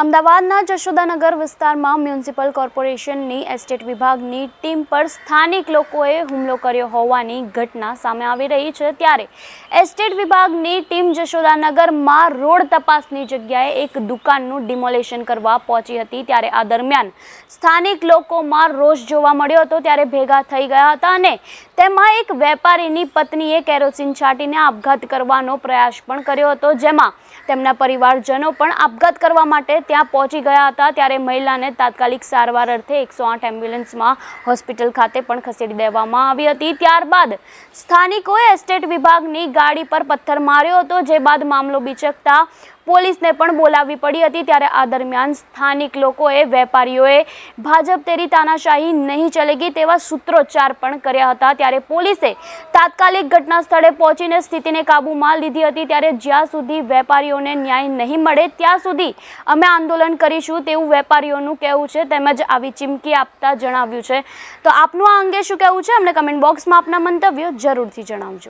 અમદાવાદના જશોદાનગર વિસ્તારમાં મ્યુનિસિપલ કોર્પોરેશનની એસ્ટેટ વિભાગની ટીમ પર સ્થાનિક લોકોએ હુમલો કર્યો હોવાની ઘટના સામે આવી રહી છે। ત્યારે એસ્ટેટ વિભાગની ટીમ જશોદાનગરમાં રોડ તપાસની જગ્યાએ એક દુકાનનું ડિમોલેશન કરવા પહોંચી હતી। ત્યારે આ દરમિયાન સ્થાનિક લોકોમાં રોષ જોવા મળ્યો હતો। ત્યારે ભેગા થઈ ગયા હતા અને તેમાં એક વેપારીની પત્નીએ કેરોસીન છાંટીને આપઘાત કરવાનો પ્રયાસ પણ કર્યો હતો, જેમાં તેમના પરિવારજનો પણ આપઘાત કરવા માટે ત્યાં પહોંચી ગયા હતા। ત્યારે મહિલાને તાત્કાલિક સારવાર અર્થે 108 એમ્બ્યુલન્સમાં હોસ્પિટલ ખાતે પણ ખસેડી દેવામાં આવી હતી। ત્યારબાદ સ્થાનિકોએ એસ્ટેટ વિભાગની ગાડી પર પથ્થર માર્યો હતો, જે બાદ મામલો બીચકતા પોલીસને પણ બોલાવવી પડી હતી। ત્યારે આ દરમિયાન સ્થાનિક લોકોએ વેપારીઓએ ભાજપ તેરી તાનાશાહી નહીં ચલેગી તેવા સૂત્રોચ્ચાર પણ કર્યા હતા। ત્યારે પોલીસે તાત્કાલિક ઘટના સ્થળે પહોંચીને સ્થિતિને કાબૂમાં લીધી હતી। ત્યારે જ્યાં સુધી વેપારીઓને ન્યાય નહીં મળે ત્યાં સુધી અમે આંદોલન કરીશું તેવું વેપારીઓનું કહેવું છે, તેમજ આવી ચીમકી આપતા જણાવ્યું છે। તો આપનું આ અંગે શું કહેવું છે, અમને કમેન્ટ બોક્સમાં આપના મંતવ્યો જરૂરથી જણાવજો।